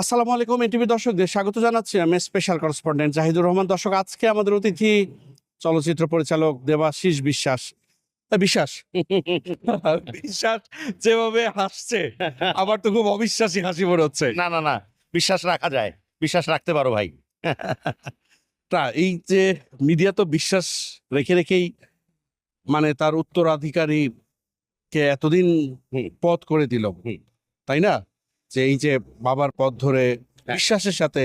আসসালামু আলাইকুম এটিভি দর্শকদের স্বাগত জানাচ্ছি। আমি স্পেশাল করেসপন্ডেন্ট জাহিদুর রহমান। দর্শক, আজকে আমাদের অতিথি চলচ্চিত্র পরিচালক দেবাশিস বিশ্বাস। বিশ্বাস বিশ্বাস যেভাবে হাসছে আমার তো খুব অবিশ্বাসী হাসি মনে হচ্ছে। না না না, বিশ্বাস রাখা যায়, বিশ্বাস রাখতে পারো ভাই। তা এই যে মিডিয়া তো বিশ্বাস রেখে রেখেই মানে তার উত্তরাধিকারীকে এতদিন পথ করে দিল, তাই না? যে এই যে বাবার পথ ধরে বিশ্বাসের সাথে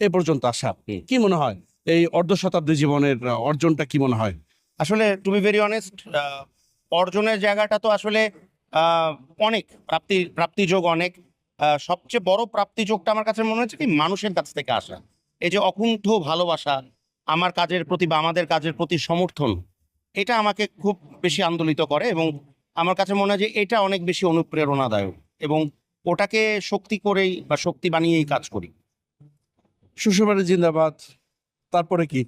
এ পর্যন্ত আসা, কি মনে হয় এই অর্ধ শতাব্দী জীবনের অর্জনটা কি মনে হয়? আসলে টু বি ভেরি অনেস্ট, অর্জনের জায়গাটা তো আসলে অনেক প্রাপ্তিযোগ অনেক। সবচেয়ে বড় প্রাপ্তিযোগটা আমার কাছে মনে হচ্ছে কি মানুষের কাছ থেকে আসা। এই যে অকুণ্ঠ ভালোবাসা, আমার কাজের প্রতি বা আমাদের কাজের প্রতি সমর্থন, এটা আমাকে খুব বেশি আন্দোলিত করে এবং আমার কাছে মনে হয় যে এটা অনেক বেশি অনুপ্রেরণাদায়ক এবং ওটাকে শক্তি করেই বা শক্তি বানিয়েই কাজ করি। শ্বশুরবাড়ি জিন্দাবাদ, তারপরে কি?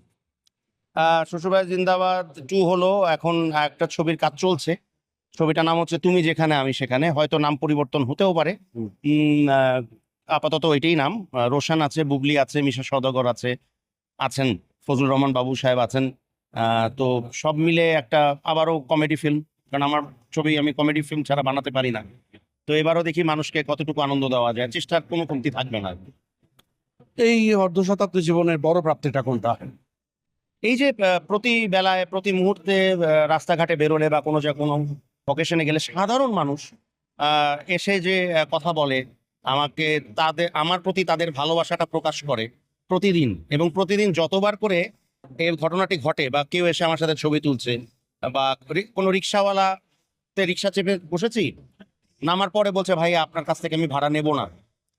শ্বশুরবাড়ি জিন্দাবাদ 2 হলো, এখন একটা ছবির কাজ চলছে। ছবিটার নাম হচ্ছে তুমি যেখানে আমি সেখানে, হয়তো নাম পরিবর্তন হতেও পারে। আপাতত এটাই নাম। রোশান আছে, বুবলি আছে, মিশা সওদাগর আছেন, ফজলুর রহমান বাবু সাহেব আছেন। তো সব মিলে একটা আবারও কমেডি ফিল্ম, কারণ আমার ছবি আমি কমেডি ফিল্ম ছাড়া বানাতে পারি না। তো এবারও দেখি মানুষকে কতটুকু আনন্দ দেওয়া যায়, চেষ্টার কোনো কমতি থাকবে না। এই অর্ধ শতাব্দী জীবনের বড় প্রাপ্তিটা কোনটা? এই যে প্রতি বেলায় প্রতি মুহূর্তে রাস্তাঘাটে বেরোলে বা কোনো অকেশনে গেলে সাধারণ মানুষ এসে যে কথা বলে, আমাকে আমার প্রতি তাদের ভালোবাসাটা প্রকাশ করে প্রতিদিন, এবং প্রতিদিন যতবার করে এই ঘটনাটি ঘটে বা কেউ এসে আমার সাথে ছবি তুলছে বা কোনো রিক্সাওয়ালাতে রিক্সা চেপে বসেছি, নামার পরে বলছে ভাই আপনার কাছ থেকে আমি ভাড়া নেব না,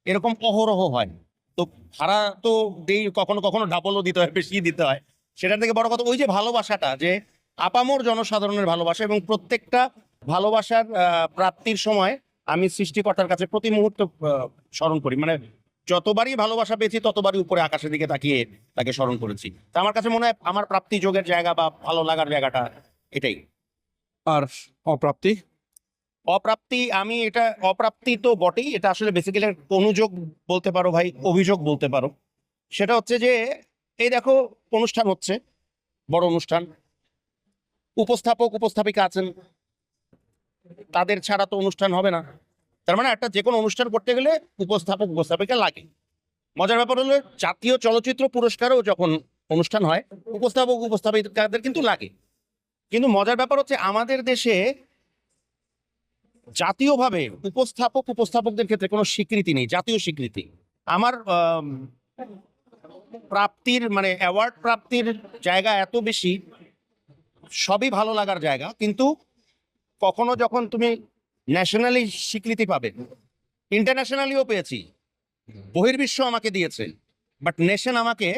এরকম অহরহ হয়। তো ভাড়া তো দেই, কখনো কখনো ডাবলও দিতে হয়, বেশি দিতে হয়। সেটার থেকে বড় কথা ওই যে ভালোবাসাটা, যে আপামর জনসাধারণের ভালোবাসা, এবং প্রত্যেকটা ভালোবাসার প্রাপ্তির সময় আমি সৃষ্টিকর্তার কাছে প্রতি মুহূর্ত স্মরণ করি। মানে যতবারই ভালোবাসা পেয়েছি ততবারই উপরে আকাশের দিকে তাকিয়ে তাকে স্মরণ করেছি। তা আমার কাছে মনে হয় আমার প্রাপ্তি যোগের জায়গা বা ভালো লাগার জায়গাটা এটাই। আর অপ্রাপ্তি? অপ্রাপ্তি তো বটেই, এটা আসলে বেসিক্যালি অনুযোগ বলতে পারো ভাই, অভিযোগ বলতে পারো। সেটা হচ্ছে যে এই দেখো অনুষ্ঠান হচ্ছে, বড় অনুষ্ঠান, উপস্থাপক উপস্থাপিকা আছেন, তাদের ছাড়া তো অনুষ্ঠান হবে না। তার মানে একটা যে কোনো অনুষ্ঠান করতে গেলে উপস্থাপক উপস্থাপিকা লাগে। মজার ব্যাপার হলো জাতীয় চলচ্চিত্র পুরস্কারও যখন অনুষ্ঠান হয় উপস্থাপক উপস্থাপিকাদের কিন্তু লাগে। কিন্তু মজার ব্যাপার হচ্ছে আমাদের দেশে জাতীয়ভাবে উপস্থাপকদের ক্ষেত্রে কোনো স্বীকৃতি নেই, জাতীয় স্বীকৃতি। আমার প্রাপ্তির মানে অ্যাওয়ার্ড প্রাপ্তির জায়গা এত বেশি, সবই ভালো লাগার জায়গা, কিন্তু কখনো যখন তুমি ন্যাশনালি স্বীকৃতি পাবে, ইন্টারন্যাশনালিও পেয়েছি, বহির্বিশ্ব আমাকে দিয়েছে, বাট নেশন আমাকে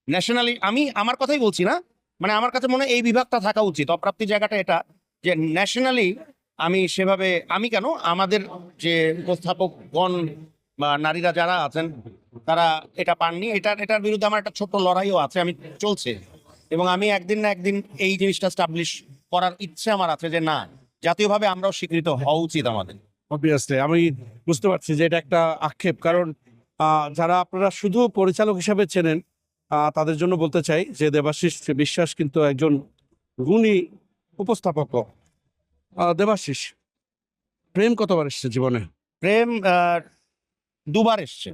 ন্যাশনালি, আমি আমার কথাই বলছি না, মানে আমার কাছে মনে হয় এই বিভাগটা থাকা উচিত, অপ্রাপ্তি জায়গাটা এটা, যে ন্যাশনালি আমি সেভাবে, আমি কেন, আমাদের যে উপস্থাপকগণ বা নারীরা যারা আছেন তারা এটা পাননি। এটার বিরুদ্ধে আমার একটা ছোট্ট লড়াইও আছে, আমি চলছে, এবং আমি একদিন না একদিন এই জিনিসটা স্টাবলিশ করার ইচ্ছে আমার আছে, যে না, জাতীয়ভাবে আমরাও স্বীকৃত হওয়া উচিত আমাদের। অবভিয়াসলি আমি বুঝতে পারছি যে এটা একটা আক্ষেপ, কারণ যারা আপনারা শুধু পরিচালক হিসাবে চেনেন তাদের জন্য বলতে চাই যে দেবাশিস বিশ্বাস কিন্তু একজন গুণী উপস্থাপক। দেবাশিস, প্রেম কতবার এসছে জীবনে? প্রেম 2বার এসছে।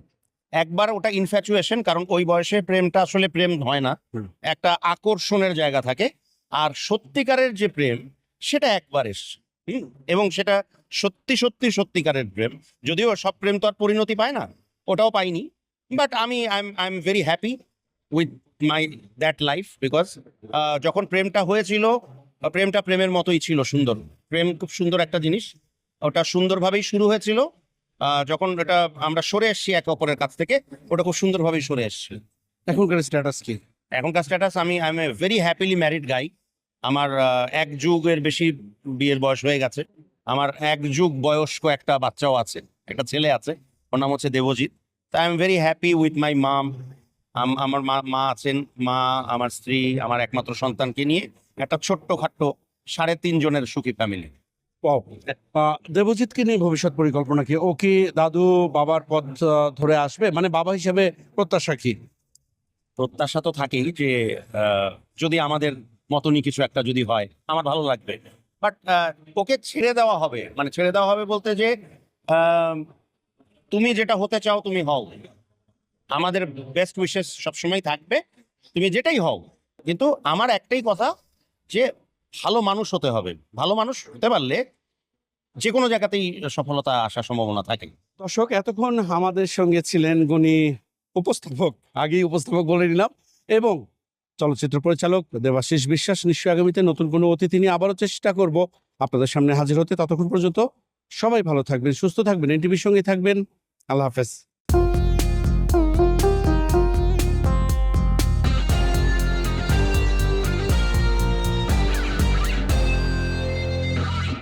একবার ওটা ইনফ্যাচুয়েশন, কারণ ওই বয়সে প্রেমটা আসলে প্রেম হয় না, একটা আকর্ষণের জায়গা থাকে। আর সত্যিকারের যে প্রেম সেটা একবার এসছে, এবং সেটা সত্যি সত্যি সত্যিকারের প্রেম। যদিও সব প্রেম তো আর পরিণতি পায় না, ওটাও পাইনি, but I am very happy with my that life, because যখন প্রেমটা হয়েছিল, প্রেমটা প্রেমের মতোই ছিল, সুন্দর। প্রেম খুব সুন্দর একটা জিনিস, ওটা সুন্দরভাবেই শুরু হয়েছিল। যখন এটা আমরা সরে এসেছি একে অপরের কাছ থেকে, ওটা খুব সুন্দরভাবেই সরে এসছে। এখনকার স্ট্যাটাস কি? এখনকার status, I am a very happily married guy. আমার 1 যুগের বেশি বিয়ের বয়স হয়ে গেছে। আমার 1 যুগ বয়স্ক একটা বাচ্চাও আছে, একটা ছেলে আছে, ওর নাম হচ্ছে দেবজিৎ। তো I am very happy with my mom. আমার মা আছেন, মা, আমার স্ত্রী, আমার একমাত্র সন্তানকে নিয়ে একটা ছোট্ট খাট্ট 3.5 জনের সুখী ফ্যামিলি। দেবজিৎকে নিয়ে ভবিষ্যৎ পরিকল্পনা কি? ও কি দাদু বাবার পথ ধরে আসবে? মানে বাবা হিসেবে প্রত্যাশা কি? প্রত্যাশা তো থাকেই যে যদি আমাদের মতনই কিছু একটা যদি হয় আমার ভালো লাগবে, বাট ওকে ছেড়ে দেওয়া হবে, মানে ছেড়ে দেওয়া হবে বলতে যে আহ, তুমি যেটা হতে চাও তুমি হও, আমাদের বেস্ট উইশেস সবসময় থাকবে, তুমি যেটাই হও। কিন্তু আমার একটাই কথা যে ভালো মানুষ হতে হবে, ভালো মানুষ হতে পারলে যে কোনো জায়গাতেই সফলতা আসার সম্ভাবনা থাকে। দর্শক, এতক্ষণ আমাদের সঙ্গে ছিলেন গুণী উপস্থাপক, আগেই উপস্থাপক বলে নিলাম, এবং চলচ্চিত্র পরিচালক দেবাশিস বিশ্বাস। নিশ্চয়ই আগামীতে নতুন কোনো অতিথি নিয়ে আবারও চেষ্টা করব আপনাদের সামনে হাজির হতে। ততক্ষণ পর্যন্ত সবাই ভালো থাকবেন, সুস্থ থাকবেন, এনটিভির সঙ্গে থাকবেন। আল্লাহ হাফেজ।